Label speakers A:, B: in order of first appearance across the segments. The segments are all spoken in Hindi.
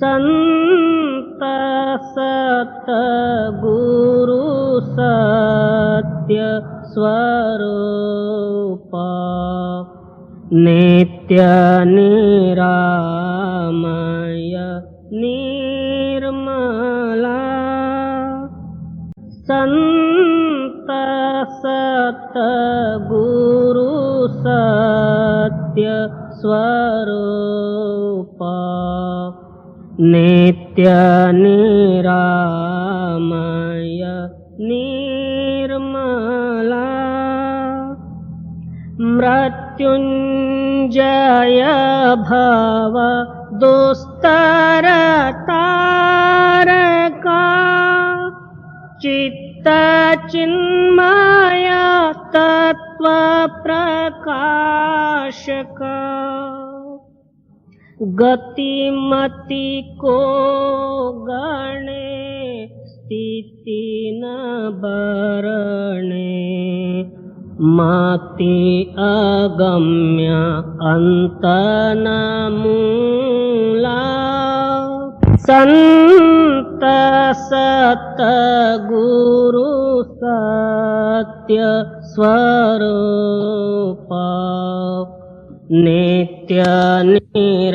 A: संत सतगुरु सत्य स्वरूप नित्य निरामय निर्मला संत सतगुरु सत्य स्वरूप नित्य निरामय निर्मला मृत्युंजय भव दुस्तर तारका चित्त चिन्मय तत्व प्रकाशका गतिमति को गणे स्थिति न बरणे मति अगम्य अंत न मूला संत सतगुरु सत्य स्वरूप नित्य निरामय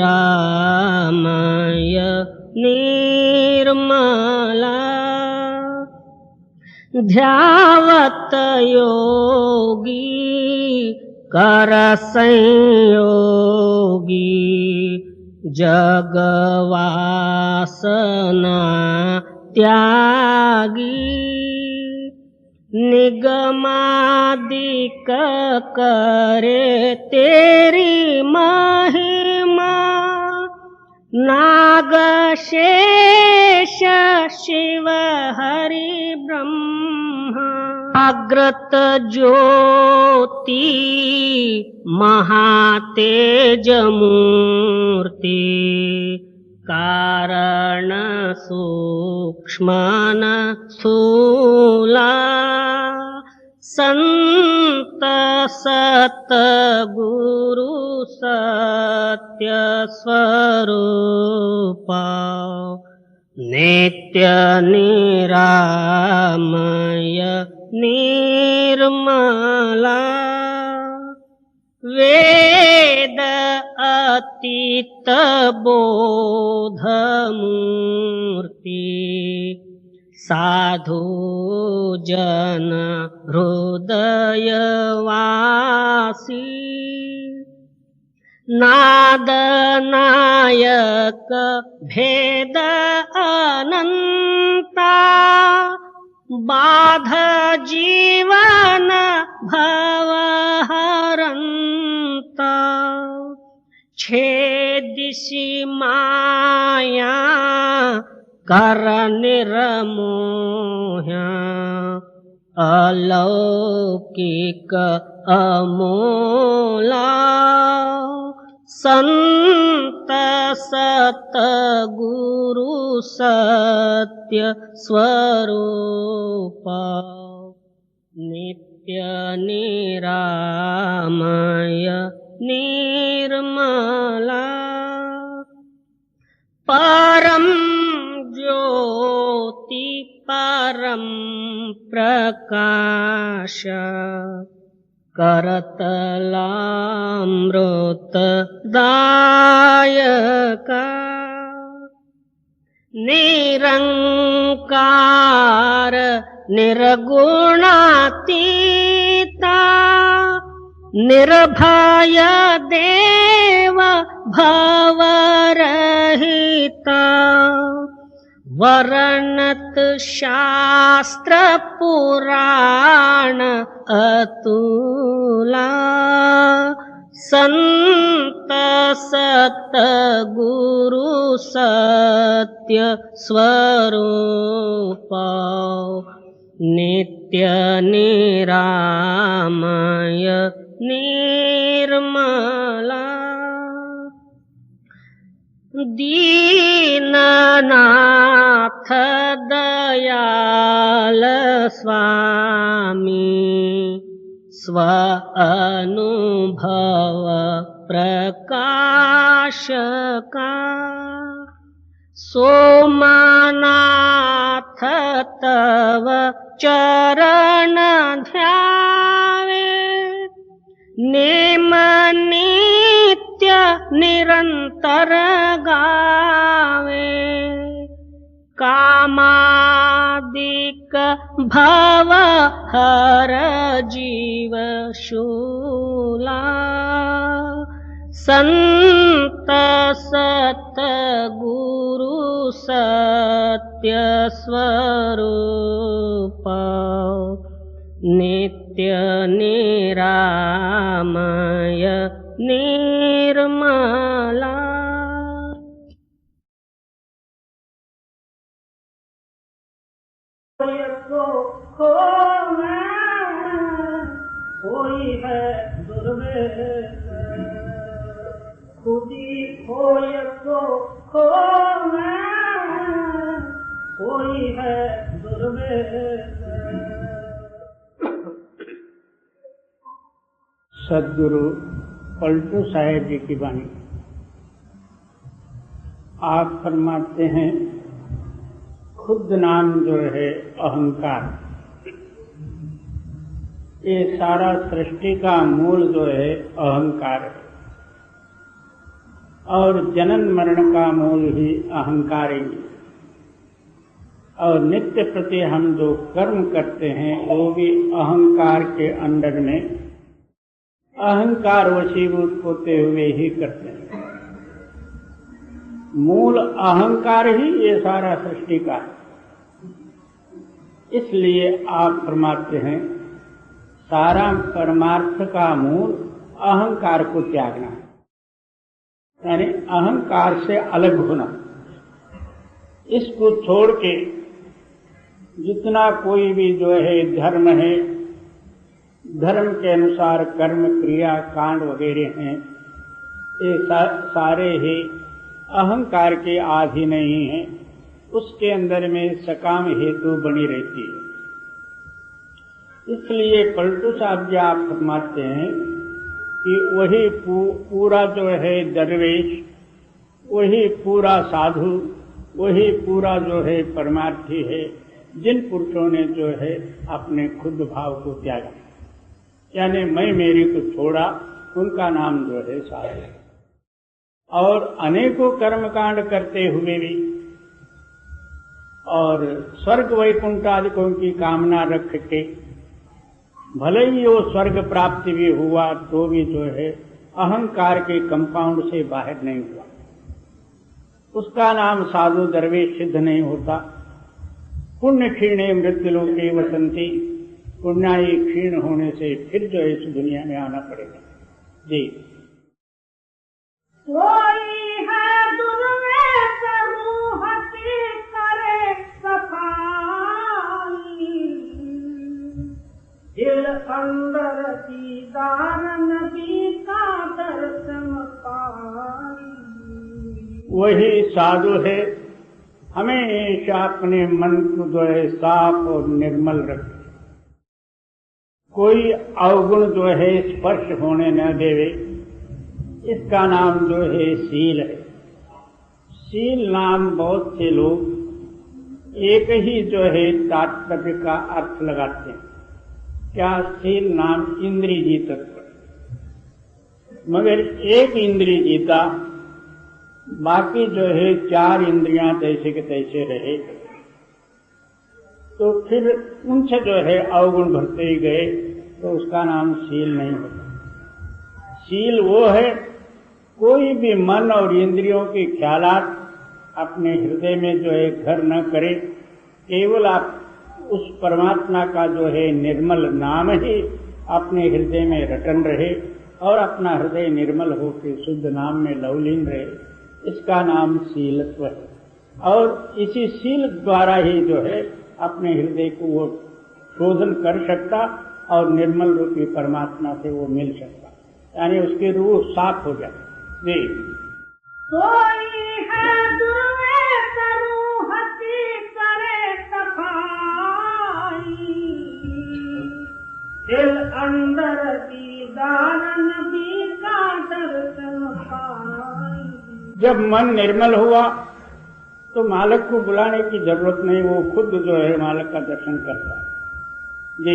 A: निर्मला ध्यावत योगी कर संयोगी जगवासना त्यागी निगमादिक करे तेरी महिमा नाग शेष शिव हरि ब्रह्मा अग्रत ज्योति महातेज मूर्ति कारण सूक्ष्मन स्थूला संत सतगुरु सत्य स्वरूप नित्य निरामय निर्मला वेद अतीत बोध मूर्ति साधु जन हृदय वासी नाद नायक भेद अनंता बाध जीवन भव हरंता छेदिसि माया कर निर्मोह्या अलौकिक अमोला संत सतगुरु सत्य स्वरूप नित्य निरामय निर्मला परम ज्योति परम प्रकाश करतलामृत दायका निरंकार निर्गुणातीता निर्भय देव भवरहिता वर्णत शास्त्र पुराण अतुला संत सतगुरु सत्य स्वरूप नित्य निरामय निर्मला दीननाथ दयाल स्वामी स्व अनुभव प्रकाश का सोमनाथ तव चरण ध्यावे नेम नित्य निरंतर गावे कामादिक भव हर जीव शूला संत सत गुरु सत्य स्वरूप नित्य निरामय निर्मला।
B: कोई है दुर्वेद खुदी खोय को खोना, कोई है दुर्वेद। सद्गुरु पलटू साहेब जी की वाणी। आप फरमाते हैं खुद नाम जो है अहंकार, ये सारा सृष्टि का मूल जो है अहंकार है और जनन मरण का मूल ही अहंकार ही। और नित्य प्रति हम जो कर्म करते हैं वो भी अहंकार के अंडर में अहंकार वशीभूत होते हुए ही करते हैं। मूल अहंकार ही ये सारा सृष्टि का है। इसलिए आप फरमाते हैं सारा परमार्थ का मूल अहंकार को त्यागना है, यानी अहंकार से अलग होना। इसको छोड़ के जितना कोई भी जो है धर्म है, धर्म के अनुसार कर्म क्रिया कांड वगैरह हैं, ये सारे ही अहंकार के आधीन नहीं हैं। उसके अंदर में सकाम हेतु बनी रहती है। इसलिए पलटू साहब जी आप फरमाते हैं कि वही पूरा जो है दरवेश, वही पूरा साधु, वही पूरा जो है परमार्थी है जिन पुरुषों ने जो है अपने खुद भाव को त्यागा, यानी मैं मेरी को छोड़ा, उनका नाम जो है साधु। और अनेकों कर्मकांड करते हुए भी और स्वर्ग वैकुंठ आदिकों की कामना रख के भले ही वो स्वर्ग प्राप्ति भी हुआ तो भी जो है अहंकार के कंपाउंड से बाहर नहीं हुआ, उसका नाम साधु दरवेश सिद्ध नहीं होता। पुण्य क्षीणे मृत्युलोके वसंती, पुण्याई क्षीण होने से फिर जो इस दुनिया में आना पड़ेगा। जी
C: कोई है दुर्वेश रूह की करे सफाई, दिल अंदर दीदार नबी का दर्शन पाई।
B: वही साधु है, हमेशा अपने मन को जो है साफ और निर्मल रखे, कोई अवगुण जो है स्पर्श होने न देवे। इसका नाम जो है शील है। शील नाम बहुत से लोग एक ही जो है तात्पर्य का अर्थ लगाते हैं। क्या शील नाम इंद्रिय जीतत्व, मगर एक इंद्रिय जीता, बाकी जो है चार इंद्रियां तैसे के तैसे रहे, तो फिर उनसे जो है अवगुण भरते ही गए, तो उसका नाम शील नहीं होता। शील वो है कोई भी मन और इंद्रियों के ख्यालात अपने हृदय में जो है घर न करे, केवल आप उस परमात्मा का जो है निर्मल नाम ही अपने हृदय में रटन रहे और अपना हृदय निर्मल होकर शुद्ध नाम में लवलीन रहे। इसका नाम शीलत्व है। और इसी शील द्वारा ही जो है अपने हृदय को वो शोधन कर सकता और निर्मल रूपी परमात्मा से वो मिल सकता, यानी उसकी रूह साफ हो जाए। जी
C: कोई है दुर्वेश रूह की करे सफाई, दिल अंदर दीदार नबी का दर्शन पाई।
B: जब मन निर्मल हुआ तो मालिक को बुलाने की जरूरत नहीं, वो खुद जो है मालिक का दर्शन करता है। जी।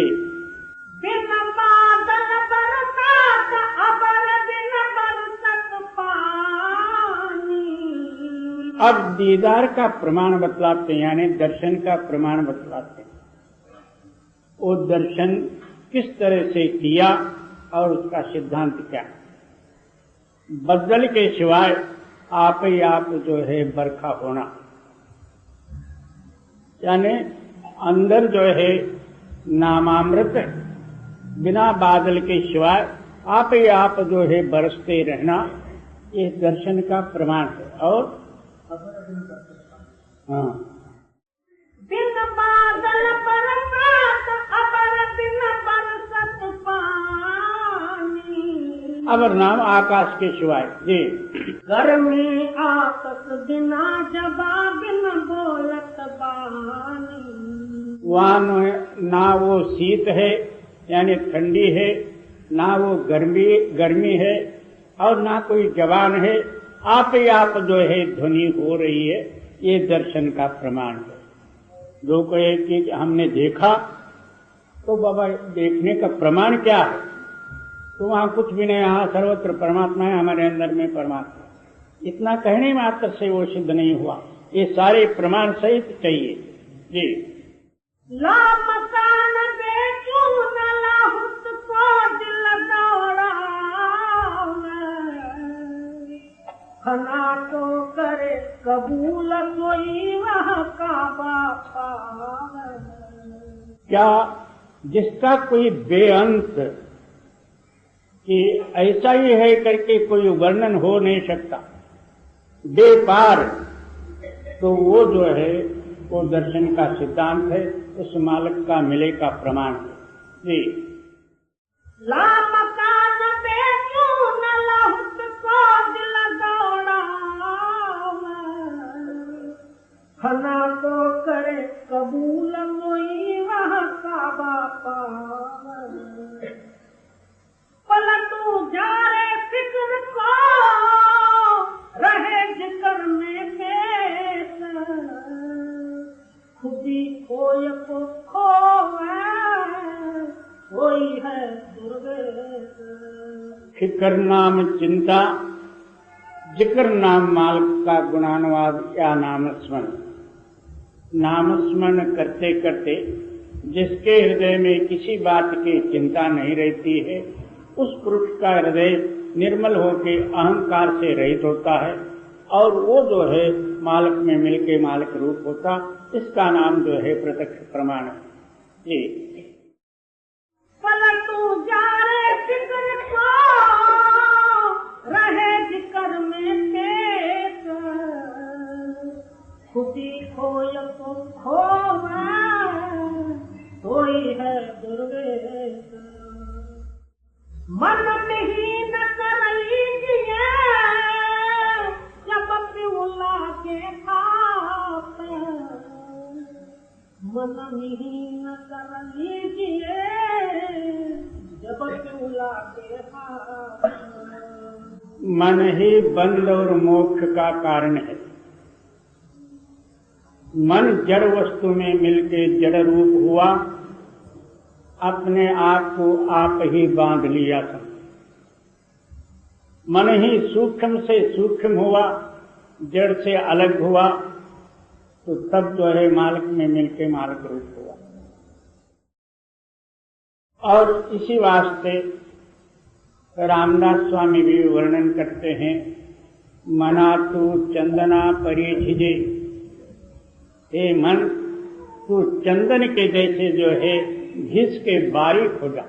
C: बिन बादल बरसात अबर बिन बरसत पानी।
B: अब दीदार का प्रमाण बतलाते हैं, यानी दर्शन का प्रमाण बतलाते हैं। वो दर्शन किस तरह से किया और उसका सिद्धांत क्या। बदल के सिवाय आप ही आप जो है बरखा होना, यानी अंदर जो है नामामृत बिना बादल के सिवाय आप ही आप जो है बरसते रहना, ये दर्शन का प्रमाण है। और हाँ,
C: बिन बादल बरसात अबर बिन बरसत पानी।
B: अबर नाम आकाश के सिवाय। जी।
C: गर्मी आतस बिना जबा बिन बोलत बानी।
B: वहाँ ना वो शीत है यानी ठंडी है, ना वो गर्मी है, और ना कोई जवान है, आप ही आप जो है ध्वनि हो रही है, ये दर्शन का प्रमाण है। जो कहे कि हमने देखा, तो बाबा देखने का प्रमाण क्या है, तो वहाँ कुछ भी नहीं, यहाँ सर्वत्र परमात्मा है, हमारे अंदर में परमात्मा, इतना कहने मात्र से वो सिद्ध नहीं हुआ, ये सारे प्रमाण सहित चाहिए। जी।
C: ला मकान बेचू न लाहुत को दिल दौड़ा, खना तो करे कबूल कोई वह काबा पावे।
B: क्या जिसका कोई बेअंत कि ऐसा ही है करके कोई वर्णन हो नहीं सकता, बेपार, तो वो जो है वो दर्शन का सिद्धांत है, उस मालिक का मिले का प्रमाण है। जी।
C: ला मकान बेचू न लाहुत को दिल दौड़ा, खना तो करे कबूल कोई वह काबा पावे। पलटू जा रे फिक्र को रहे जिक्र में पेश, खुदी खोय को खोवे कोई है दुर्वेश।
B: फिक्र नाम चिंता, जिक्र नाम मालिक का गुणानुवाद या नामस्मरण। नामस्मरण करते करते जिसके हृदय में किसी बात की चिंता नहीं रहती है, उस पुरुष का हृदय निर्मल होकर अहंकार से रहित होता है, और वो जो है मालिक में मिलके मालिक रूप होता, इसका नाम जो है प्रत्यक्ष प्रमाण है। जी।
C: पलटू जा रे फिक्र को रहे जिक्र में पेश, खुदी खोय को खोवा कोई है दुर्वेश। मन नहीं न कर लीजिए जब पिउला के खाप, मन नहीं न कर लीजिए जब पिउला के खाप।
B: मन ही बंध और मोक्ष का कारण है। मन जड़ वस्तु में मिलके जड़ रूप हुआ, अपने आप को आप ही बांध लिया था। मन ही सूक्ष्म से सूक्ष्म हुआ, जड़ से अलग हुआ, तो तब जो है मालिक में मिलके मालिक रूप हुआ। और इसी वास्ते रामदास स्वामी भी वर्णन करते हैं, मना तू चंदना परिझिजे, हे मन तू चंदन के जैसे जो है घिस के बारीक हो जा,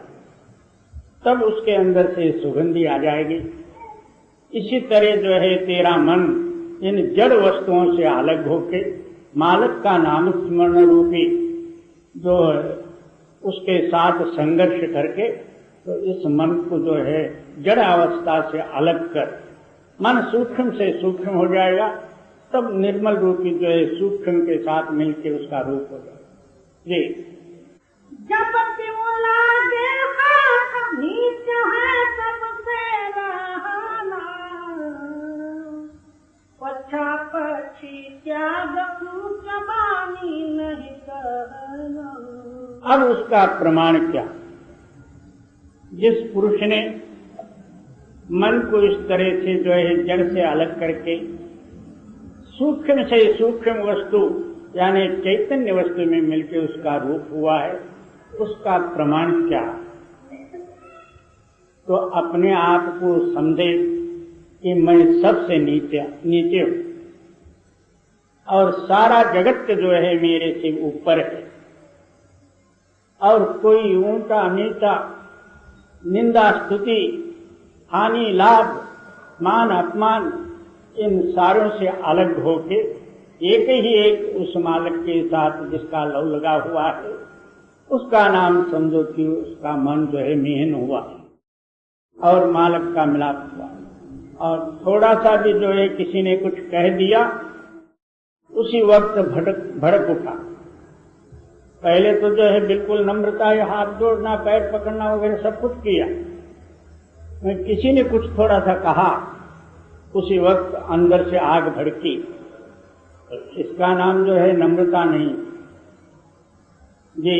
B: तब उसके अंदर से सुगंधी आ जाएगी। इसी तरह जो है तेरा मन इन जड़ वस्तुओं से अलग होके मालिक का नाम स्मरण रूपी जो है उसके साथ संघर्ष करके, तो इस मन को जो है जड़ अवस्था से अलग कर मन सूक्ष्म से सूक्ष्म हो जाएगा, तब निर्मल रूपी जो है सूक्ष्म के साथ मिलके उसका रूप हो जाएगा। जी।
C: जब पिउला के हाथ नीच है सबसे रहना, पछा पछ पक्षी त्याग चबानी नहीं कहना।
B: अब उसका प्रमाण क्या? जिस पुरुष ने मन को इस तरह से जो है जड़ से अलग करके सूक्ष्म से सूक्ष्म वस्तु यानी चैतन्य वस्तु में मिलकर उसका रूप हुआ है, उसका प्रमाण क्या? तो अपने आप को समझे कि मैं सबसे नीचे हूं और सारा जगत जो है मेरे से ऊपर है, और कोई ऊंचा नीचा निंदा स्तुति हानि लाभ मान अपमान इन सारों से अलग होके एक ही एक उस मालिक के साथ जिसका लव लगा हुआ है, उसका नाम समझो कि उसका मन जो है मिहन हुआ और मालिक का मिलाप हुआ। और थोड़ा सा भी जो है किसी ने कुछ कह दिया, उसी वक्त भड़क उठा। पहले तो जो है बिल्कुल नम्रता है, हाथ जोड़ना पैर पकड़ना वगैरह सब कुछ किया, किसी ने कुछ थोड़ा सा कहा, उसी वक्त अंदर से आग भड़की। इसका नाम जो है नम्रता नहीं जी।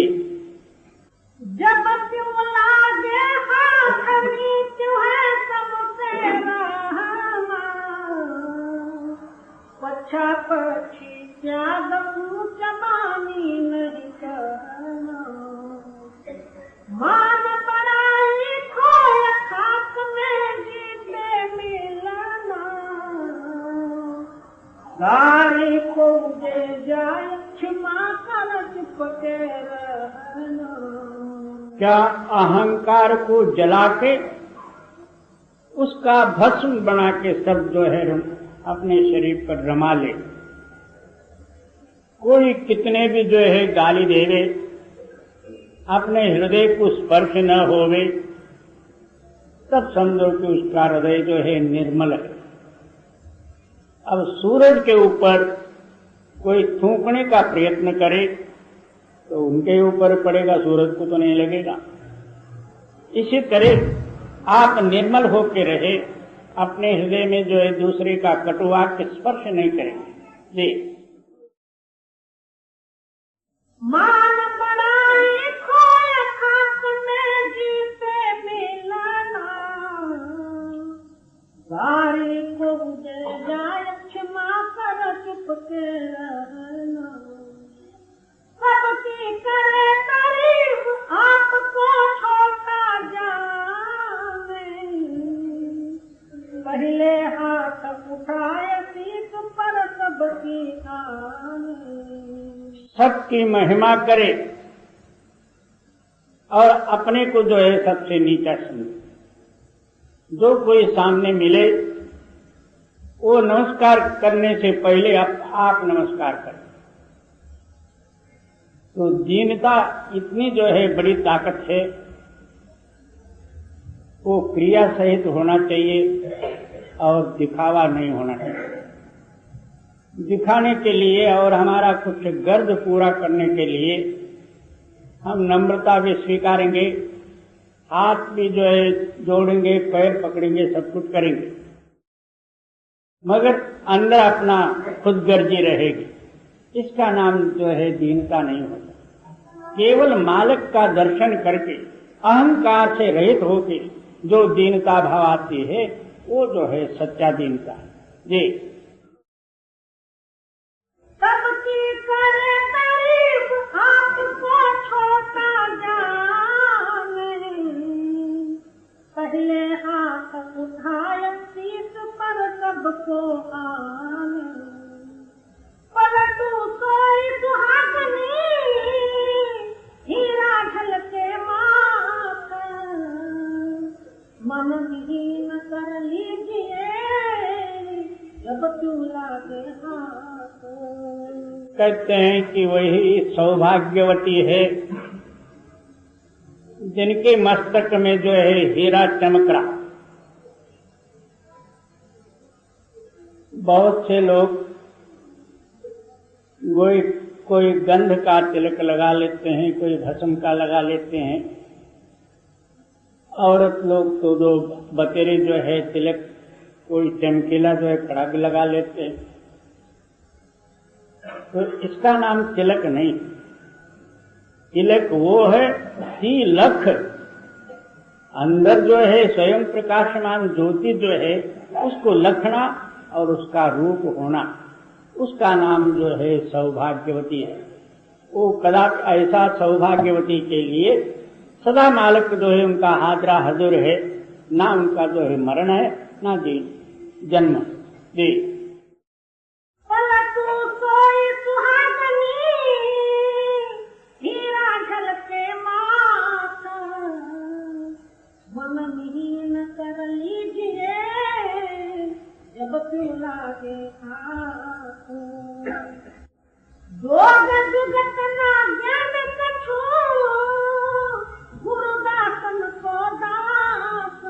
C: जब क्यों लागे हाथ नीच है सबसे रहना, पच्छा पक्षी त्याग चबानी नहीं कहना। मान पराई खोय खाक में जीते मिलना, सारी को दे जाए क्षमा कर चुप के रहना।
B: क्या अहंकार को जला के उसका भस्म बना के सब जो है अपने शरीर पर रमा ले? कोई कितने भी जो है गाली देवे, अपने हृदय को स्पर्श न होवे, तब समझो कि उसका हृदय जो है निर्मल है। अब सूरज के ऊपर कोई थूकने का प्रयत्न करे तो उनके ऊपर पड़ेगा, सूरज को तो नहीं लगेगा। इसी तरह आप निर्मल होकर रहे, अपने हृदय में जो है दूसरे का कटुवाक्य स्पर्श नहीं करेंगे जी।
C: मान पड़ाई खोय खाक में जीते मिलना, सारी को दे जाए क्षमा कर चुप के रहना। सबकी करे तारीफ आपको छोटा जाने, पहले हाथ उठाए सीख पर सबकी आने।
B: सबकी महिमा करे और अपने को जो है सबसे नीचा समझे। जो कोई सामने मिले वो नमस्कार करने से पहले आप नमस्कार करें। तो दीनता इतनी जो है बड़ी ताकत है, वो क्रिया सहित होना चाहिए और दिखावा नहीं होना चाहिए। दिखाने के लिए और हमारा कुछ गर्ज पूरा करने के लिए हम नम्रता भी स्वीकारेंगे, हाथ भी जो है जोड़ेंगे, पैर पकड़ेंगे, सब कुछ करेंगे, मगर अंदर अपना खुद गर्जी रहेगी। इसका नाम जो है दीनता नहीं होता। केवल मालिक का दर्शन करके अहंकार से रहित होके जो दीनता भाव आती है वो जो है सच्चा दीनता है जी।
C: सबकी करे तारीफ आपको छोटा जाने, पहले हाथ उठाए शीश पर सबको आने। पलटू सोई सुहागनी हीरा ढलके माथा, मन विहीन कर लीजिए जब चूल्हा के हाथ।
B: कहते हैं कि वही सौभाग्यवती है जिनके मस्तक में जो है हीरा चमक रहा। बहुत से लोग कोई गंध का तिलक लगा लेते हैं, कोई भस्म का लगा लेते हैं। औरत लोग तो दो बतेरे जो है तिलक, कोई चमकीला जो है कड़ा भी लगा लेते हैं। तो इसका नाम तिलक नहीं। तिलक वो है तिलक, अंदर जो है स्वयं प्रकाशमान ज्योति जो है उसको लखना और उसका रूप होना, उसका नाम जो है सौभाग्यवती है। वो कदापि ऐसा सौभाग्यवती के लिए सदा मालक जो है उनका हाजरा हजूर है, ना उनका जो है मरण है ना जी जन्म जी।
C: कर लीजिए जब लागे जुगत ना ज्ञान कछु गुरुदासन को दास,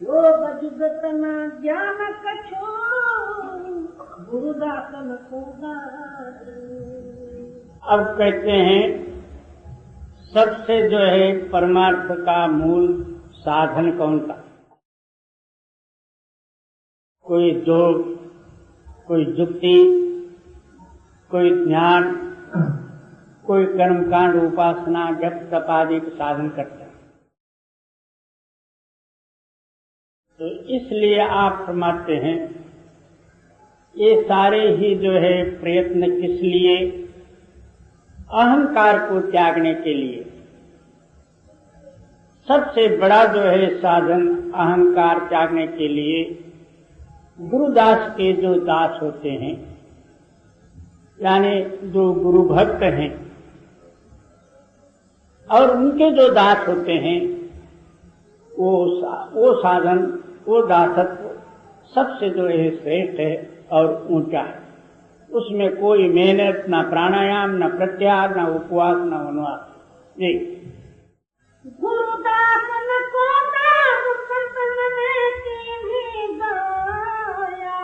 C: योग जुगत ना ज्ञान कछु गुरुदासन को दास।
B: अब कहते हैं सबसे जो है परमार्थ का मूल साधन कौन सा? कोई योग, कोई युक्ति, कोई ज्ञान, कोई कर्मकांड, उपासना, जप तप आदि के साधन करते हैं। तो इसलिए आप फरमाते हैं ये सारे ही जो है प्रयत्न किस लिए? अहंकार को त्यागने के लिए। सबसे बड़ा जो है साधन अहंकार त्यागने के लिए गुरुदास के जो दास होते हैं, यानी जो गुरु भक्त हैं और उनके जो दास होते हैं, वो साधन, वो दासत्व सबसे जो है श्रेष्ठ है और ऊंचा है। उसमें कोई मेहनत, न प्राणायाम, न प्रत्याहार, न उपवास, न वनवास। जी
C: गुरुदासन को दास संतन ने कीन्ही गाया,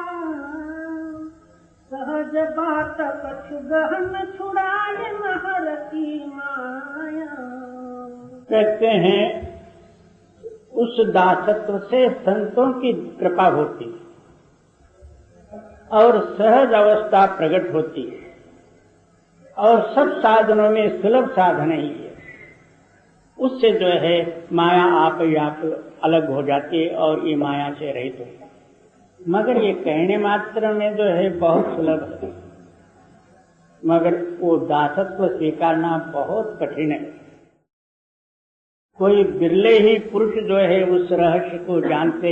C: सहज बात कछु गहन छुड़ाए महर की माया।
B: कहते हैं उस दासत्व से संतों की कृपा होती है और सहज अवस्था प्रकट होती है और सब साधनों में सुलभ साधन ही है। उससे जो है माया आप ही आप अलग हो जाती है और ये माया से रहित हो जाती है। मगर ये कहने मात्र में जो है बहुत सुलभ है, मगर वो दासत्व स्वीकारना बहुत कठिन है। कोई बिरले ही पुरुष जो है उस रहस्य को जानते,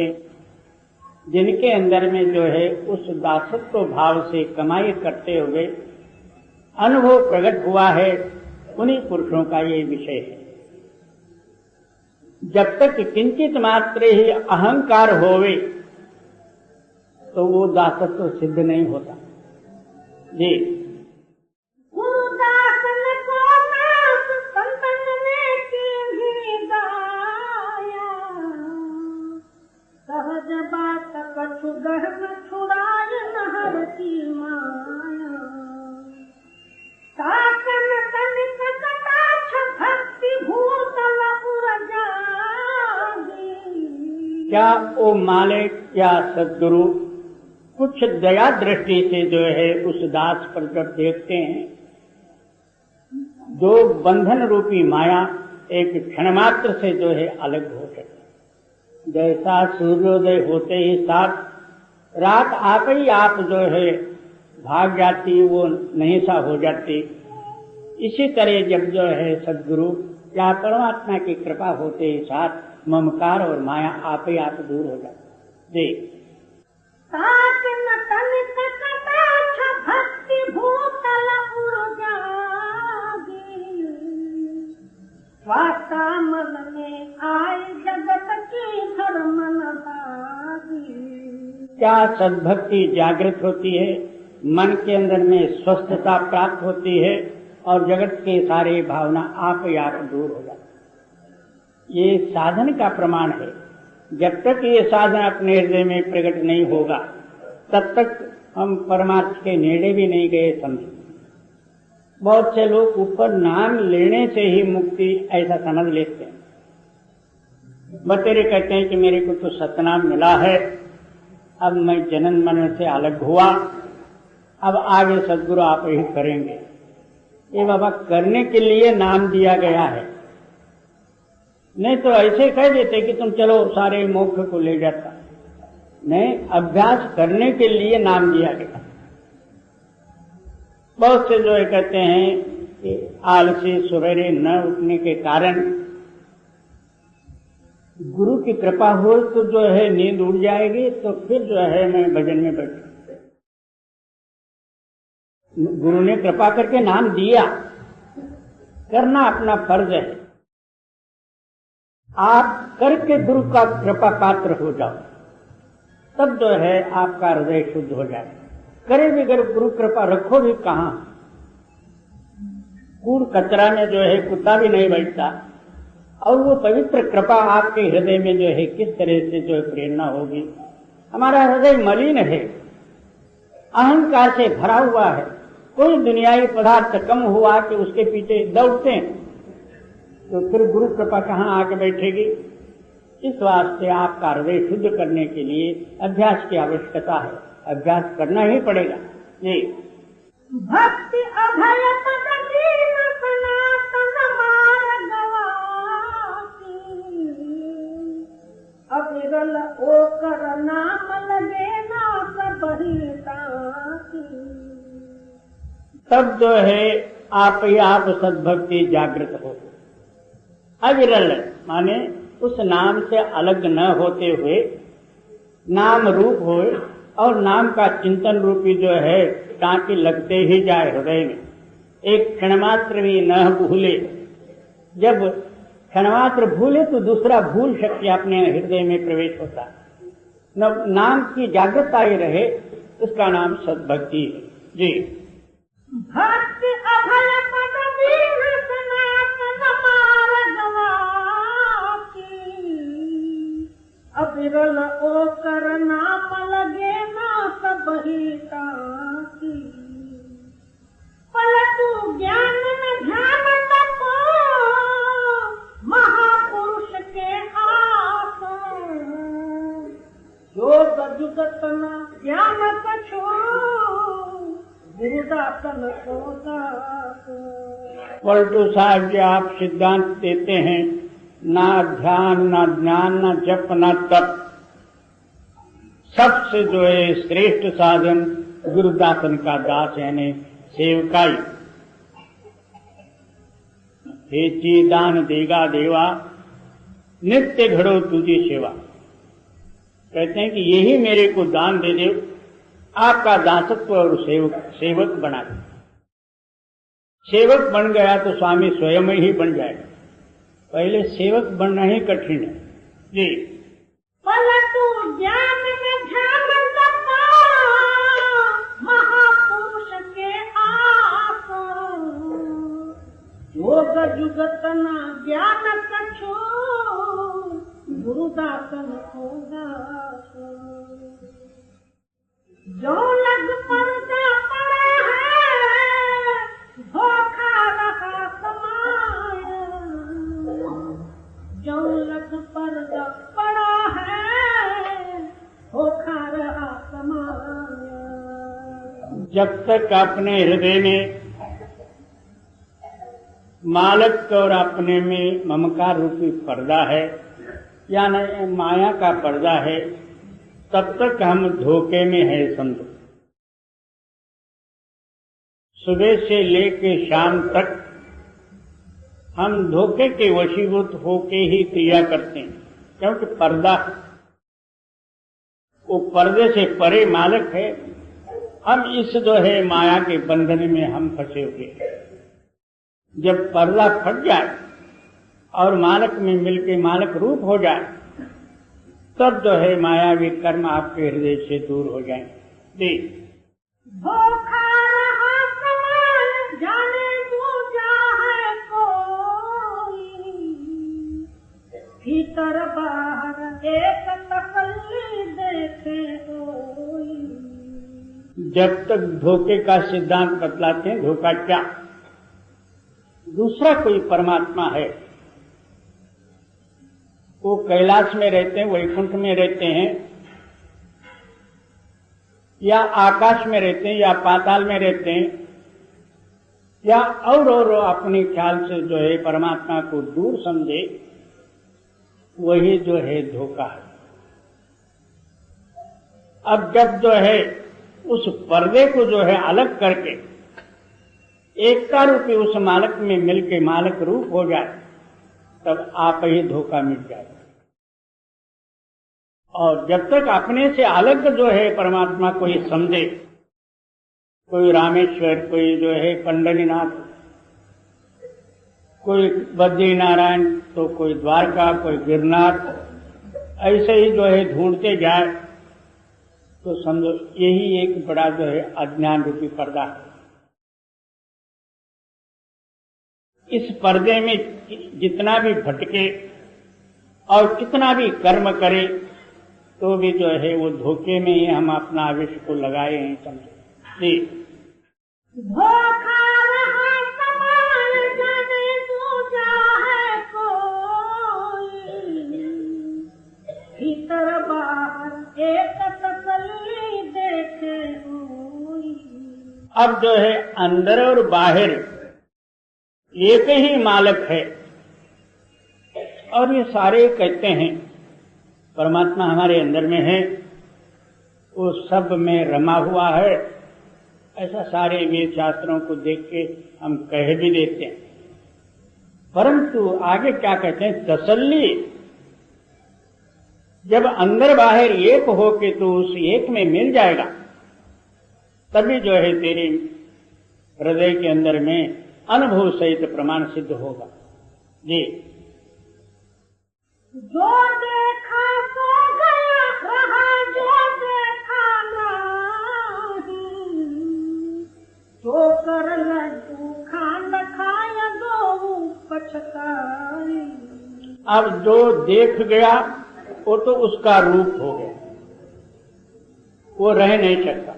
B: जिनके अंदर में जो है उस दासत्व भाव से कमाई करते हुए अनुभव प्रकट हुआ है, उन्हीं पुरुषों का ये विषय है। जब तक किंचित मात्र ही अहंकार होवे तो वो दासत्व सिद्ध नहीं होता। जी
C: गुरुदासन को दास संतन ने कीन्ही गाया, सहज बात कछु गहन छुड़ाए महर की माया। ताकन तनिक कटाक्ष भक्ति भूतल उर जागी।
B: क्या वो मालिक या सद्गुरु कुछ दया दृष्टि से जो है उस दास पर जब देखते हैं, जो बंधन रूपी माया एक क्षण मात्र से जो है अलग हो सके। जैसा सूर्योदय होते ही साथ रात आप ही आप जो है भाग जाती, वो नहीं सा हो जाती। इसी तरह जब जो है सद्गुरु या परमात्मा की कृपा होते ही साथ ममकार और माया आप ही आप दूर हो जाती। जी
C: ताकन तनिक कटाक्ष भक्ति भूतल उर जागी। स्वास्थ्य मन में आए जगत की धर्म न भागी।
B: क्या सद्भक्ति जागृत होती है, मन के अंदर में स्वस्थता प्राप्त होती है और जगत के सारे भावना आप ही आप दूर हो जाती। ये साधन का प्रमाण है। जब तक ये साधन अपने हृदय में प्रकट नहीं होगा तब तक हम परमार्थ के नेड़े भी नहीं गए समझे। बहुत से लोग ऊपर नाम लेने से ही मुक्ति ऐसा समझ लेते हैं। बतेरे कहते हैं कि मेरे को तो सतनाम मिला है, अब मैं जन्म मरण से अलग हुआ, अब आगे सदगुरु आप ही करेंगे। ये बाबा करने के लिए नाम दिया गया है, नहीं तो ऐसे कह देते कि तुम चलो सारे मोक्ष को ले जाता। नहीं, अभ्यास करने के लिए नाम दिया गया। बहुत से जो है कहते हैं कि आलसी सवेरे न उठने के कारण गुरु की कृपा हो तो जो है नींद उड़ जाएगी, तो फिर जो है मैं भजन में बैठूं। गुरु ने कृपा करके नाम दिया, करना अपना फर्ज है। आप करके गुरु का कृपा पात्र हो जाओ, तब जो है आपका हृदय शुद्ध हो जाए। करे भी अगर गुरु कृपा रखो भी कहां, कूड़ कचरा में जो है कुत्ता भी नहीं बैठता, और वो पवित्र कृपा आपके हृदय में जो है किस तरह से जो है प्रेरणा होगी। हमारा हृदय मलिन है, अहंकार से भरा हुआ है, कोई दुनियावी पदार्थ कम हुआ कि उसके पीछे दौड़ते हैं, तो फिर गुरु कृपा कहाँ आके बैठेगी। इस वास्ते आपका हृदय शुद्ध करने के लिए अभ्यास की आवश्यकता है, अभ्यास करना ही पड़ेगा। जी,
C: भक्ति अभय पद दीन सनातन मार्ग गवासी, अविरल ओकर नाम लगे ना सबहि ताकी।
B: तब जो है आप ही आप सद्भक्ति जागृत हो। अविरल माने उस नाम से अलग न होते हुए नाम रूप हो, और नाम का चिंतन रूपी जो है टाँकी लगते ही जाए हृदय में, एक क्षणमात्र भी न भूले। जब क्षणमात्र भूले तो दूसरा भूल शक्ति अपने हृदय में प्रवेश होता है। नाम की जागृतता ही रहे, उसका नाम सद्भक्ति है। जी,
C: भक्ति अभय पद दीन सनातन मार्ग गवासी, अविरल ओकर नाम लगे ना सबहि ताकी। पलटू ज्ञान न ध्यान तपो महापुरुष के आसन, योग जुगत न ज्ञान कछो गुरुदासन को दासन।
B: पलटू साहब जी आप सिद्धांत देते हैं, ना ध्यान ना ज्ञान ना जप ना तप, सबसे जो है श्रेष्ठ साधन गुरुदासन का दास यानी सेवकाई। हे ची दान देगा देवा, नित्य घड़ो तुझी सेवा। कहते हैं कि यही मेरे को दान दे दे, आपका दासत्व और सेवक बना दे। सेवक बन गया तो स्वामी स्वयं ही बन जाएगा, पहले सेवक बनना ही कठिन है। जी,
C: पलटू ज्ञान में ध्यान तपो महापुरुष के आसन, योग जुगत न ज्ञान कछो गुरुदासन को दासन। जो लग पर्दा पड़ा है धोखा रहा समाया, जो लग पर्दा पड़ा है धोखा रहा समाया।
B: जब तक अपने हृदय में मालक और अपने में ममकार रूपी पर्दा है या माया का पर्दा है, तब तक हम धोखे में है समझो। सुबह से लेके शाम तक हम धोखे के वशीभूत होके ही क्रिया करते हैं, क्योंकि पर्दा, वो पर्दे से परे मालक है। हम इस जो है माया के बंधन में हम फंसे हुए हैं। जब पर्दा फट जाए और मालक में मिलके मालक रूप हो जाए, तब जो है मायावी कर्म आपके हृदय से दूर हो जाएंगे।
C: धोखा रहा समान जाने दूजा है कोई, भीतर बाहर एक तसल्ली देखे कोई।
B: जब तक धोखे का सिद्धांत बतलाते हैं, धोखा क्या, दूसरा कोई परमात्मा है, वो कैलाश में रहते हैं, वैकुंठ में रहते हैं, या आकाश में रहते हैं या पाताल में रहते हैं या और अपने ख्याल से जो है परमात्मा को दूर समझे, वही जो है धोखा है। अब जब जो है उस पर्दे को जो है अलग करके एकता रूपी उस मालक में मिलके मालक रूप हो जाए, तब आप ही धोखा मिट जाए। और जब तक अपने से अलग जो है परमात्मा को ही समझे, कोई रामेश्वर, कोई जो है पंडरीनाथ, कोई बद्री नारायण, तो कोई द्वारका, कोई गिरनार, ऐसे ही जो है ढूंढते जाए, तो समझो यही एक बड़ा जो है अज्ञान रूपी पर्दा है। इस पर्दे में जितना भी भटके और कितना भी कर्म करे, तो भी जो है वो धोखे में ही हम अपना आवेश को लगाए हैं, समझो जी।
C: धोखा रहा समान जाने दूजा है कोई, भीतर बाहर एक तसल्ली देखे हुई।
B: अब जो है अंदर और बाहर एक ही मालक है, और ये सारे कहते हैं परमात्मा हमारे अंदर में है, वो सब में रमा हुआ है। ऐसा सारे वेद शास्त्रों को देख के हम कह भी देते हैं, परंतु आगे क्या कहते हैं, तसल्ली जब अंदर बाहर एक हो के तो उस एक में मिल जाएगा, तभी जो है तेरे हृदय के अंदर में अनुभव सहित प्रमाण सिद्ध होगा जी।
C: जो देखा सो गया, रहा जो देखा नहीं, जो कर लड्डू खांड खाया दो पछताई।
B: अब जो देख गया वो तो उसका रूप हो गया, वो रह नहीं सकता,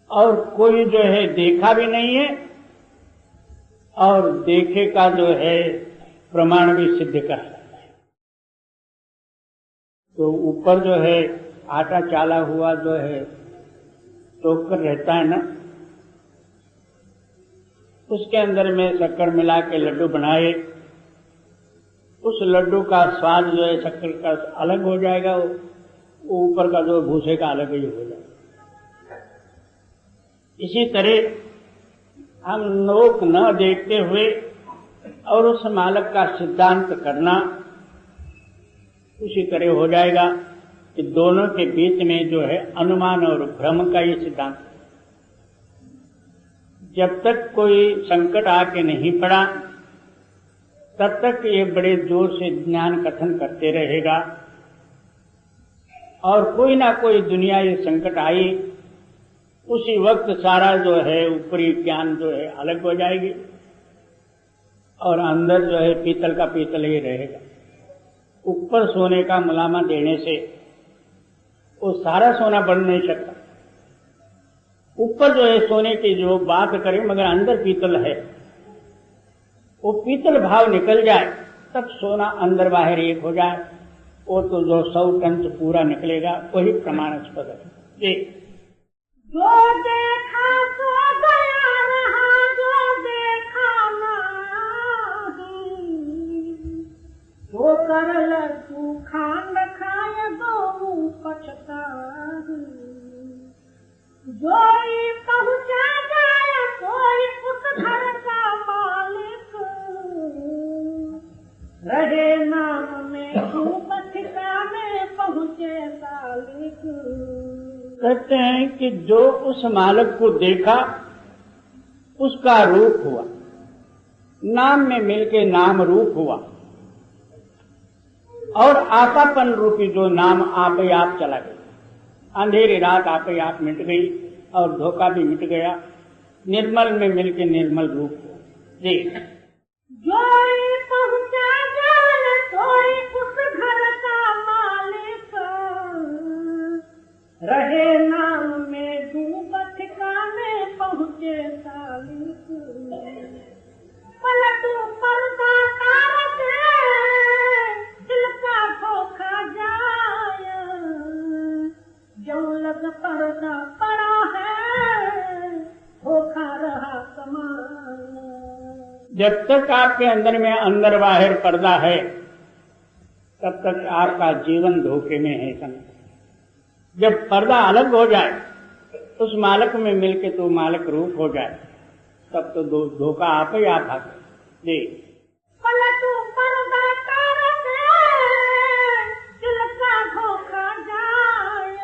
B: और कोई जो है देखा भी नहीं है और देखे का जो है प्रमाण भी सिद्ध कर सकता है। तो ऊपर जो है आटा चाला हुआ जो है टोकर रहता है ना, उसके अंदर में शक्कर मिला के लड्डू बनाए, उस लड्डू का स्वाद जो है शक्कर का अलग हो जाएगा, वो ऊपर का जो भूसे का अलग ही हो जाएगा। इसी तरह हम लोग न देखते हुए और उस मालक का सिद्धांत करना उसी तरह हो जाएगा कि दोनों के बीच में जो है अनुमान और भ्रम का ये सिद्धांत। जब तक कोई संकट आके नहीं पड़ा, तब तक ये बड़े जोर से ज्ञान कथन करते रहेगा, और कोई ना कोई दुनिया ये संकट आई, उसी वक्त सारा जो है ऊपरी ज्ञान जो है अलग हो जाएगी, और अंदर जो है पीतल का पीतल ही रहेगा। ऊपर सोने का मुलामा देने से वो सारा सोना बन नहीं सकता। ऊपर जो है सोने की जो बात करे, मगर अंदर पीतल है, वो पीतल भाव निकल जाए, तब सोना अंदर बाहर एक हो जाए, वो तो जो 100 टन पूरा निकलेगा, वही प्रमाणास्पद है जी।
C: जो देखा सो गया, रहा जो देखा नहीं, जो कर लड्डू खांड खाए दो पछताई। जो ही पहुंचा जाए कोई उस घर का मालिक, रहे नाम में धूप ठिकाने पहुंचे सालिक।
B: कहते हैं कि जो उस मालक को देखा उसका रूप हुआ, नाम में मिलके नाम रूप हुआ, और आपापन रूपी जो नाम आप ही आप चला गया। अंधेरी रात आप ही आप मिट गई और धोखा भी मिट गया, निर्मल में मिलके निर्मल रूप हुआ जी।
C: जो पहुंचा जाए कोई उस घर का मालिक, रहे नाम में डूब ठिकाने पहुंचे सालिक। पलटू पर्दा तार दे दिल का धोखा जाए,
B: जब तक आपके अंदर में अंदर बाहर पर्दा है तब तक आपका जीवन धोखे में है। समझ जब पर्दा अलग हो जाए, उस मालक में मिलके तो मालक रूप हो जाए, तब तो धोखा आप ही आप आ जी।
C: पलटू पर्दा करके दिल का धोखा जाए,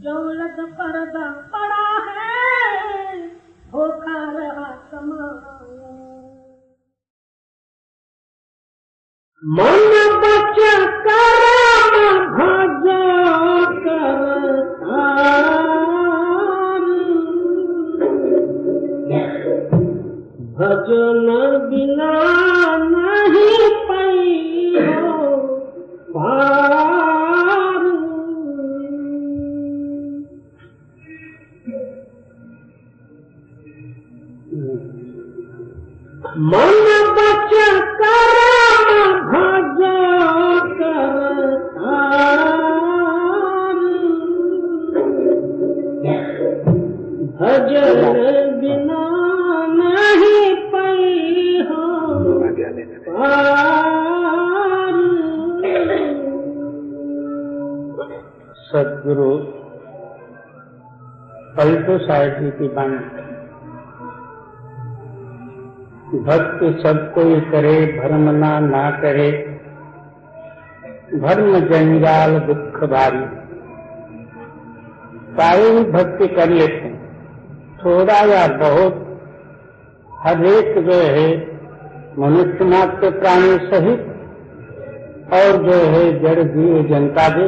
C: दौलत पर्दा पड़ा है धोखा रहा समाया।
A: मन बचा कर भजा कर भजन बिना नहीं पाई हो पार। मन बचा कर भजा कर भजन बिना नहीं पाई हो पार। सद्गुरु पलटू साहेब जी की बाणी। भक्त सब कोई करे भरम ना करे, भर्म जंजाल दुख भारी। सारे ही भक्ति कर लेते हैं, थोड़ा या बहुत, हर एक जो है मनुष्य मात्र प्राणी सहित और जो है जड़ जीव जनता भी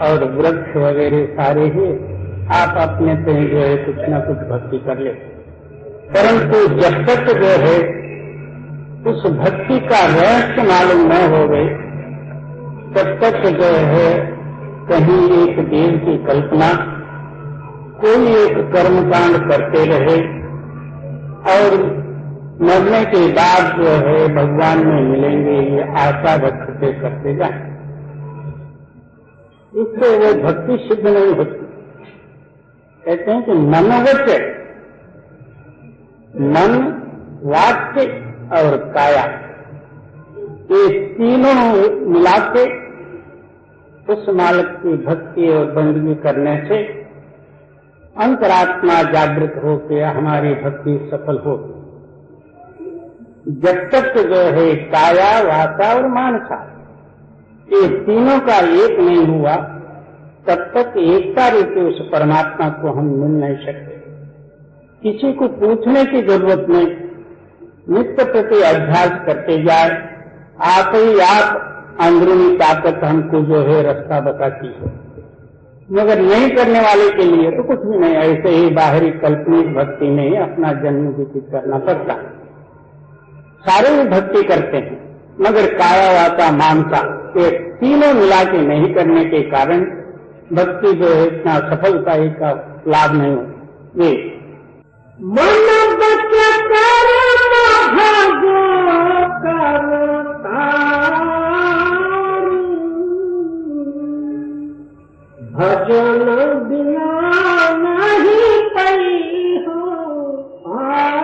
A: और वृक्ष वगैरह सारे ही आप अपने से जो है कुछ न कुछ भक्ति कर लेते, परंतु जब तक जो है उस भक्ति का रहस्य मालूम न हो गए तब तक जो है कहीं एक देव की कल्पना, कोई एक कर्मकांड करते रहे और मरने के बाद जो है भगवान में मिलेंगे ये आशा रखते करते जाए, इससे वो भक्ति सिद्ध नहीं होती। कहते हैं कि मनोवच, मन, वाक्य और काया, ये तीनों मिलाके उस मालिक की भक्ति और बंदगी करने से अंतरात्मा जागृत होकर हमारी भक्ति सफल हो। जब तक जो है काया, वाचा और मानसा ये तीनों का एक नहीं हुआ तब तक एकता रूपी उस परमात्मा को हम मिल नहीं सकते। किसी को पूछने की जरूरत नहीं, नित्य प्रति अभ्यास करते जाए, आप ही आप अंदरूनी ताकत हमको जो है रास्ता बताती है। मगर नहीं करने वाले के लिए तो कुछ भी नहीं, ऐसे ही बाहरी काल्पनिक भक्ति में ही अपना जन्म व्यतीत करना पड़ता है। सारे ही भक्ति करते हैं मगर काया, वाचा, मानसा ये तीनों मिला के नहीं करने के कारण भक्ति जो है इतना सफलता का लाभ नहीं होता। ये मन बचा भजन बिना नहीं पाई हो पार।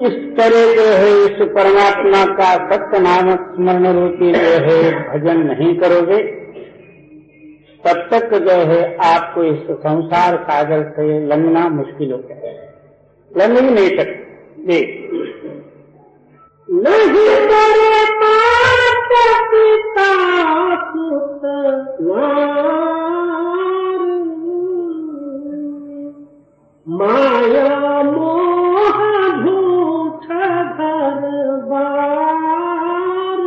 A: इस तरह जो है इस परमात्मा का सत्य नाम स्मरण रूपी जो है भजन नहीं करोगे तब तक जो है आपको इस संसार सागर से लंघना मुश्किल हो जाए, लंघ ही नहीं सकते। नहीं करे माता पिता सुत माया मोह झूठ घर बार।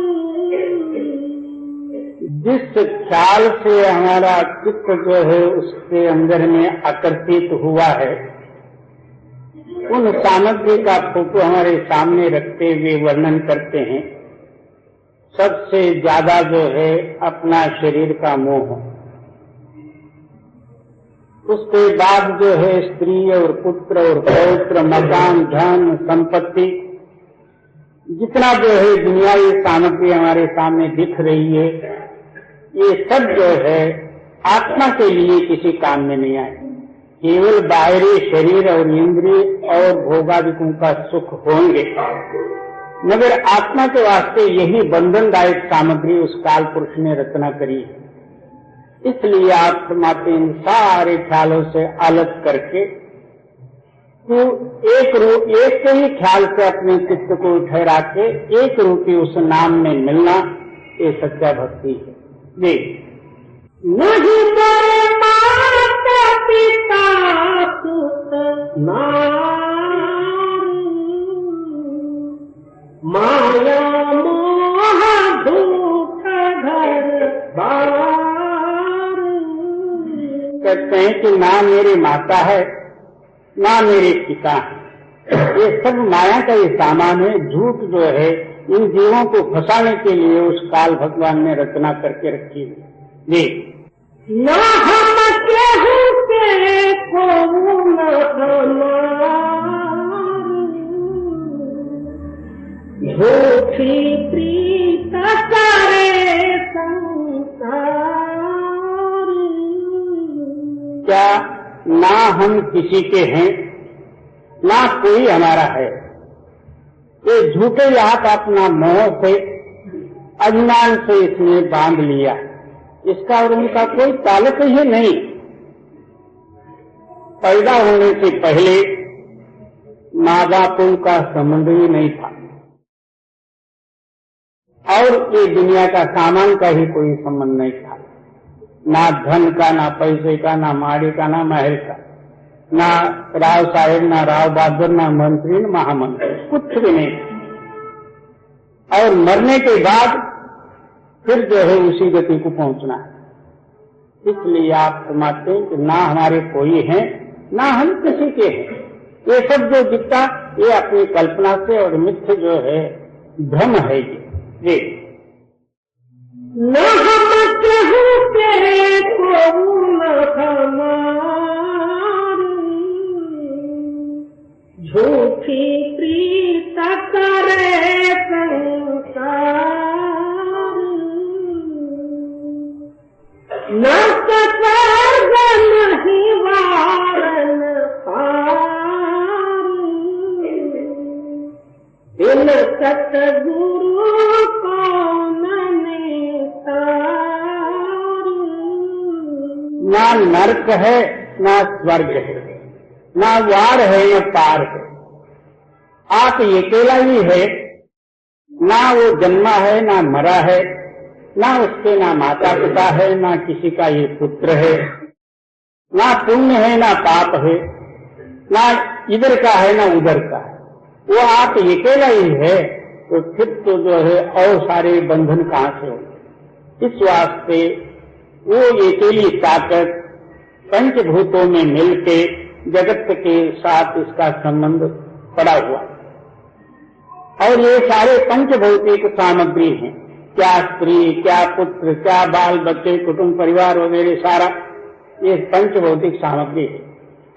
A: जिस ख्याल से हमारा चित्त जो है उसके अंदर में आकर्षित हुआ है उन सामग्री का फोटो हमारे सामने रखते हुए वर्णन करते हैं। सबसे ज्यादा जो है अपना शरीर का मोह, उसके बाद जो है स्त्री और पुत्र और पौत्र, मकान, धन, संपत्ति, जितना जो है दुनियावी सामग्री हमारे सामने दिख रही है ये सब जो है आत्मा के लिए किसी काम में नहीं आए। केवल बाहरी शरीर और इंद्रिय और भोगादिकों का सुख होंगे, मगर आत्मा के वास्ते यही बंधनदायक सामग्री उस काल पुरुष ने रचना करी है। इसलिए आप फरमाते इन सारे ख्यालों से अलग करके तो एक ही ख्याल से अपने चित्त को ठहरा के एक रूपी उस नाम में मिलना, ये सच्चा भक्ति है। जी
C: नहीं तेरे माता पिता सुत माया मोह दुख घर बार।
A: कहते हैं कि ना मेरी माता है ना मेरे पिता है, ये सब माया का ही सामान है। झूठ जो है इन जीवों को फंसाने के लिए उस काल भगवान ने रचना करके रखी है। जी
C: न हम केहू के को झूठी प्रीत करे संसार।
A: क्या ना हम किसी के हैं ना कोई हमारा है, ये झूठे आप अपना मोह से अज्ञान से इसने बांध लिया, इसका और उनका कोई ताल्लुक ही नहीं। पैदा होने से पहले माँ बाप का संबंध ही नहीं था और ये दुनिया का सामान का ही कोई संबंध नहीं था, ना धन का, ना पैसे का, ना माड़ी का, ना महल का, ना राव साहेब, ना राव बहादुर, ना मंत्री, ना महामंत्री, कुछ भी नहीं। और मरने के बाद फिर जो है उसी गति को पहुंचना है। इसलिए आप फरमाते हैं कि ना हमारे कोई है ना हम किसी के हैं। ये सब जो दिखता ये अपनी कल्पना से और मिथ्य जो है भ्रम है ये।
C: न हम केहू के को झूठी प्रीत करे संसार। न स्वर्ग नहीं वारन पार, बिन सतगुरु कौन
A: ना नरक है ना स्वर्ग है, ना वार है ना पार है। आप अकेला ही है, ना वो जन्मा है ना मरा है, ना उसके ना माता पिता है ना किसी का ये पुत्र है, ना पुण्य है ना पाप है, ना इधर का है ना उधर का है। वो आप अकेला ही है, तो फिर तो जो है और सारे बंधन कहाँ से हो। इस वास्ते वो अकेली ताकत पंचभूतों में मिलके जगत के साथ इसका संबंध पड़ा हुआ और ये सारे पंचभौतिक सामग्री हैं। क्या स्त्री, क्या पुत्र, क्या बाल बच्चे, कुटुंब परिवार वगैरह सारा ये पंचभौतिक सामग्री है।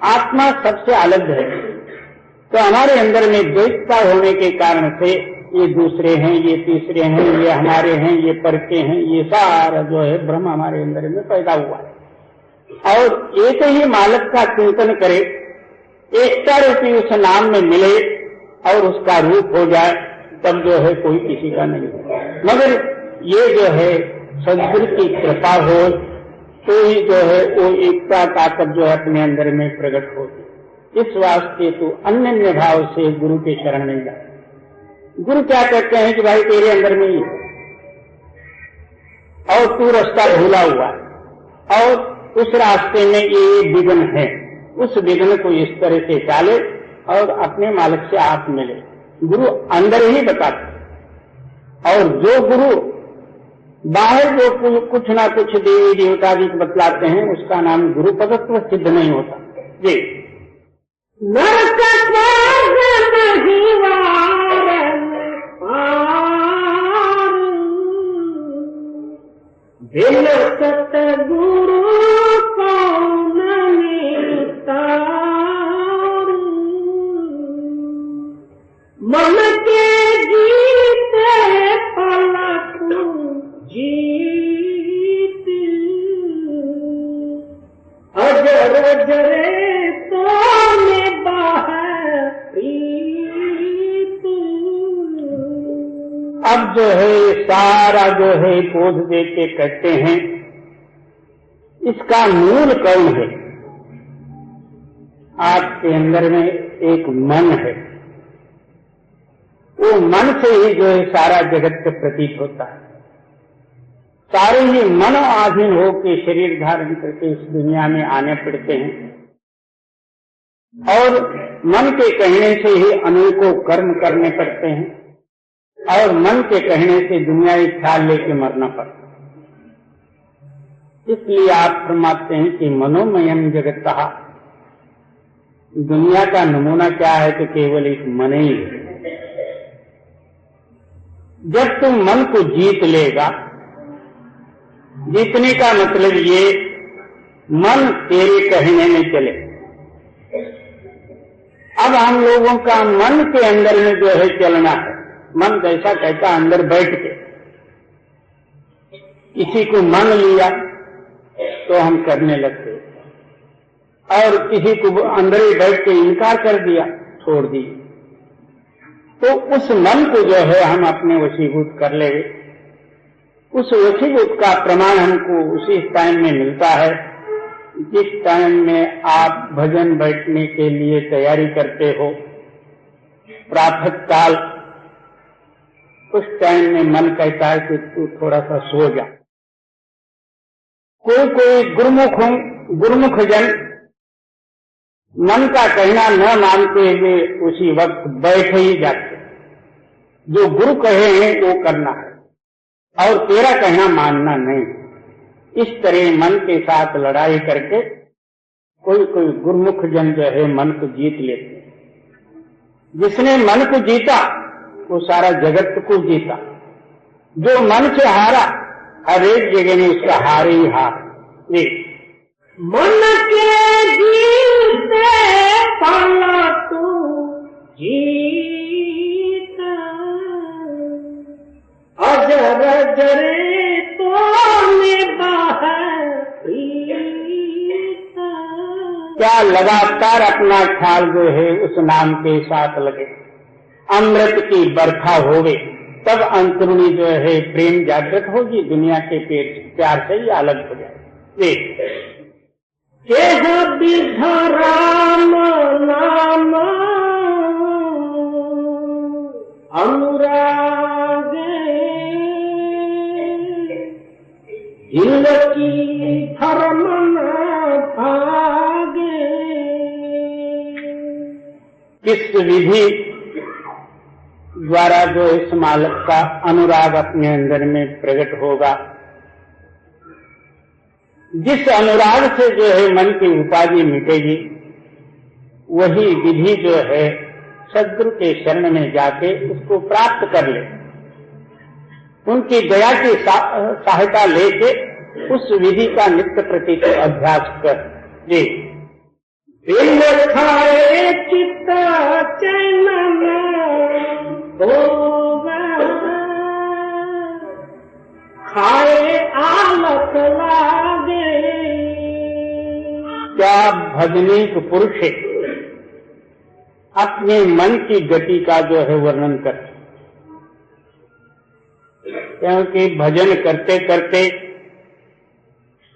A: आत्मा सबसे अलग है, तो हमारे अंदर में द्वैतता होने के कारण से ये दूसरे हैं, ये तीसरे हैं, ये हमारे हैं, ये पर के हैं, ये सारा जो है भ्रम हमारे अंदर में पैदा हुआ है। और एक ही मालिक का चिंतन करे, एकता रूपी उस नाम में मिले और उसका रूप हो जाए, तब जो है कोई किसी का नहीं है। मगर ये जो है सद्गुरु की कृपा हो तो ही जो है वो एकता ताकत जो है अपने अंदर में प्रकट होती। इस वास्ते तो अन्य भाव से गुरु के शरण नहीं जाए। गुरु क्या कहते हैं कि भाई तेरे अंदर में ही है और तू रास्ता भूला हुआ है और उस रास्ते में ये विघ्न है, उस विघ्न को इस तरह से चाले और अपने मालिक से आप मिले। गुरु अंदर ही बताते, और जो गुरु बाहर जो कुछ ना कुछ देवी देवता भी बतलाते हैं उसका नाम गुरु पदत्व सिद्ध नहीं होता। जी
C: नरक स्वर्ग नहीं वारन पार, बिन सतगुरु कौन नितार। मन के जीते पलक जीत, अजर जरे तो में बाहर प्रीत।
A: अब जो है सारा जो है बोध दे के कहते हैं इसका मूल कौन है? आपके अंदर में एक मन है, वो मन से ही जो है सारा जगत का प्रतीत होता है। सारे ही मनो आधीन होकर शरीर धारण करके इस दुनिया में आने पड़ते हैं और मन के कहने से ही अनेकों कर्म करने पड़ते हैं और मन के कहने से दुनियावी ख्याल लेके मरना पड़ता है। इसलिए आप फरमाते हैं कि मनोमयम जगतः, दुनिया का नमूना क्या है तो केवल एक मन ही है। जब तुम मन को जीत लेगा, जीतने का मतलब ये मन तेरे कहने में चले। अब हम लोगों का मन के अंदर में जो है चलना है। मन जैसा कहता अंदर बैठ के, किसी को मन लिया तो हम करने लगते और किसी को अंदर ही बैठ के इनकार कर दिया, छोड़ दिए। तो उस मन को जो है हम अपने वशीभूत कर ले। उस वशीभूत का प्रमाण हमको उसी टाइम में मिलता है जिस टाइम में आप भजन बैठने के लिए तैयारी करते हो, प्रातः काल। उस टाइम में मन कहता है कि तू थोड़ा सा सो जा। कोई गुरुमुख जन मन का कहना न मानते हुए उसी वक्त बैठ ही जाते। जो गुरु कहे हैं वो करना है और तेरा कहना मानना नहीं। इस तरह मन के साथ लड़ाई करके कोई गुरुमुख जन जो है मन को जीत लेते। जिसने मन को जीता वो सारा जगत को जीता। जो मन से हारा हर एक जगह में उसका हार ही हार।
C: मन के जीते पाला तू जीत, अजर जरे तो में बाहर प्रीत।
A: क्या लगातार अपना ख्याल जो है उस नाम के साथ लगे। अमृत की बरखा होवे तब अंतरुणी जो है प्रेम जागृत होगी, दुनिया के प्यार से ही अलग हो जाए।
C: विधा राम नाम अनुराग, दिल की धर्म भागे।
A: किस विधि द्वारा जो इस मालक का अनुराग अपने अंदर में प्रकट होगा, जिस अनुराग से जो है मन की उपाधि मिटेगी, वही विधि जो है सद्गुरु के शरण में जाके उसको प्राप्त कर ले। उनकी दया की सहायता लेके उस विधि का नित्य प्रति अभ्यास कर ले।
C: बिन खाए चित्त चैन होगा, खाए आलस लागे।
A: क्या भजनीक पुरुष अपने मन की गति का जो है वर्णन करते, क्योंकि भजन करते करते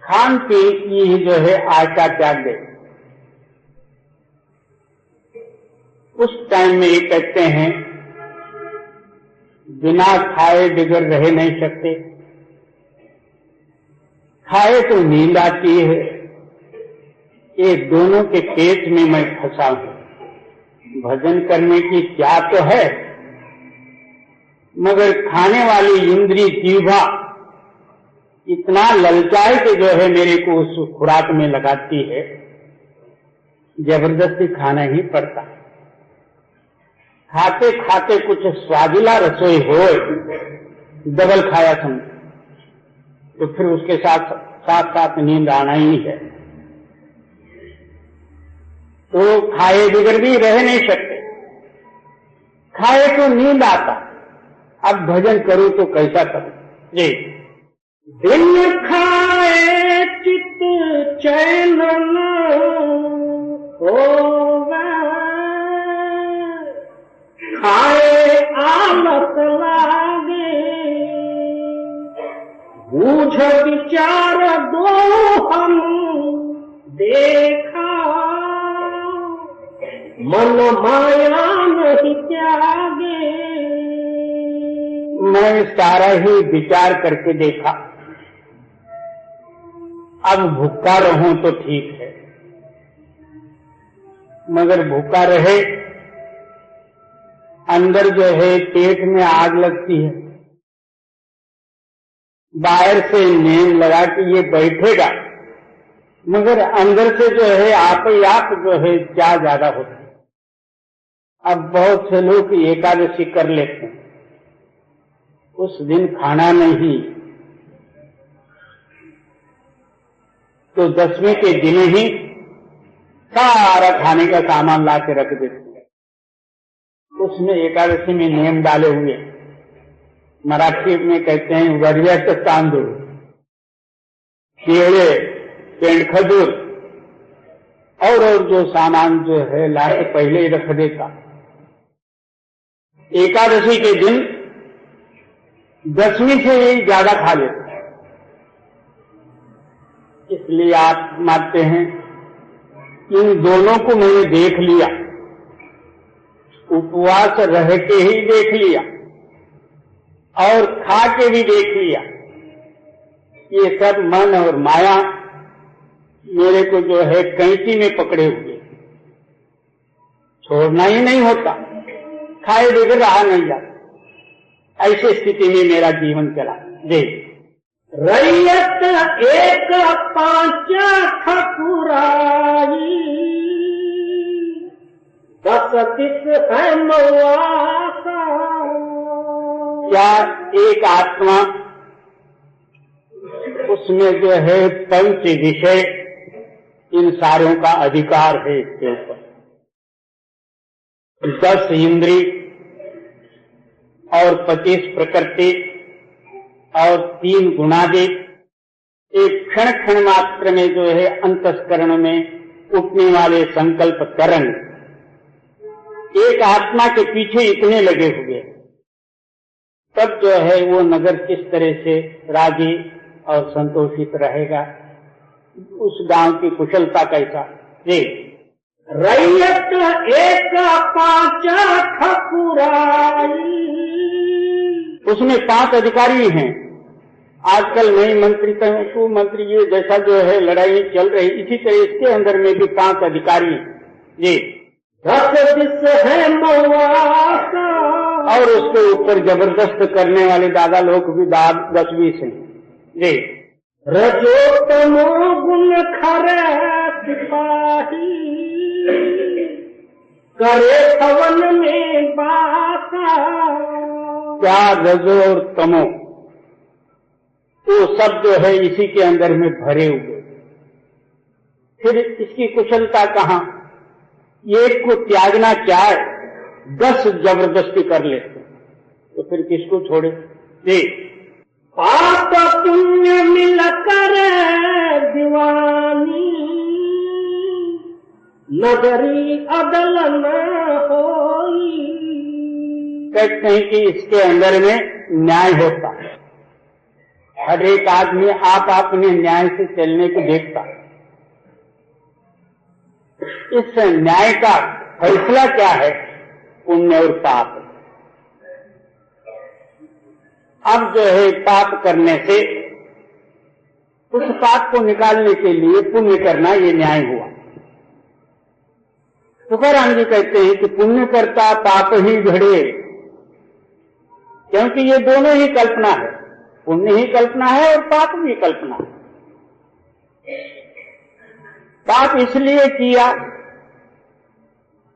A: खान पीन की जो है आशा त्याग दे। उस टाइम में ये कहते हैं बिना खाए बिगड़ रह नहीं सकते। खाए तो नींद आती है, ये दोनों के पेट में मैं फंसा हूं। भजन करने की क्या तो है, मगर खाने वाली इंद्री जीवा इतना ललचाए कि जो है मेरे को उस खुराक में लगाती है, जबरदस्ती खाना ही पड़ता। खाते खाते कुछ स्वादिला रसोई हो, डबल खाया समझ, तो फिर उसके साथ साथ नींद आना ही है। तो खाए बिगड़ भी रह नहीं सकते, खाए तो नींद आता। अब भजन करूं तो कैसा करूं जी।
C: बिन खाए चित
A: चैन न होवे, खाए आलस लागे, बूझ विचार दो हम देखा, मन माया नहीं त्यागे। मैं सारा ही विचार करके देखा, अब भूखा रहूं तो ठीक है, मगर भूखा रहे अंदर जो है पेट में आग लगती है, बाहर से नींद लगा कि ये बैठेगा, मगर अंदर से जो है आप ही आप जो है क्या ज्यादा होता है। अब बहुत से लोग एकादशी कर लेते हैं, उस दिन खाना नहीं तो दसवीं के दिन ही सारा खाने का सामान ला के रख देते हैं। उसमें एकादशी में नियम डाले हुए, मराठी में कहते हैं वरियाचे तांदूळ, केले, पेंड खजूर और जो सामान जो है ला के पहले ही रख देता। एकादशी के दिन दसवीं से ही ज्यादा खा लेते। इसलिए आप मानते हैं इन दोनों को मैंने देख लिया, उपवास रह के ही देख लिया और खा के भी देख लिया। ये सब मन और माया मेरे को जो है कैंची में पकड़े हुए, छोड़ना ही नहीं होता, खाए बगैर रहा नहीं जाता। ऐसी स्थिति में मेरा जीवन चला। देख रैयत एक पांच ठकुराई, 10 दिस है मवासा। क्या एक आत्मा, उसमें जो है पंच विषय, इन सारों का अधिकार है इसके ऊपर। 10 इंद्री और 25 प्रकृति और 3 गुणादि एक क्षण क्षण मात्र में जो है अंतस्करण में उठने वाले संकल्प करण, एक आत्मा के पीछे इतने लगे हुए, तब जो है वो नगर किस तरह से राजी और संतोषित रहेगा, उस गांव की कुशलता कैसा। रैयत एक पांच ठकुराई, उसमें 5 अधिकारी हैं। आजकल नई मंत्री तंतु मंत्री ये जैसा जो है लड़ाई चल रही, इसी तरह इसके अंदर में भी 5 अधिकारी जी 10 दिस है मवासा, और उसके ऊपर जबरदस्त करने वाले दादा लोग भी 10-20 हैं जी। रजोतमो गुण खरे सिपाही, करे पवन में बासा। क्या रजो और तमो, वो सब जो है इसी के अंदर में भरे हुए। फिर इसकी कुशलता कहाँ, एक को त्यागना क्या है, 10 जबरदस्ती कर लेते, तो फिर किसको छोड़े। देख पाप पुण्य मिलकर दीवानी, नगरी अदल न होई। कहते हैं कि इसके अंदर में न्याय होता है, हर एक आदमी आप अपने न्याय से चलने को देखता। इस न्याय का फैसला क्या है, पुण्य और पाप। अब जो है पाप करने से उस पाप को निकालने के लिए पुण्य करना, ये न्याय हुआ। तुकाराम जी कहते हैं कि पुण्य करता पाप ही घड़े, क्योंकि ये दोनों ही कल्पना है, पुण्य ही कल्पना है और पाप भी कल्पना है। पाप इसलिए किया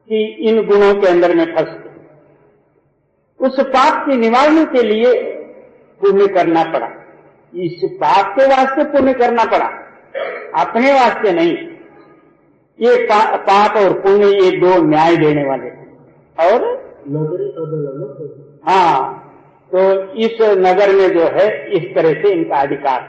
A: कि इन गुणों के अंदर में फंस गए, उस पाप के निवारण के लिए पुण्य करना पड़ा। इस पाप के वास्ते पुण्य करना पड़ा, अपने वास्ते नहीं। ये पाप और पुण्य ये 2 न्याय देने वाले हैं। और हाँ, तो इस नगर में जो है इस तरह से इनका अधिकार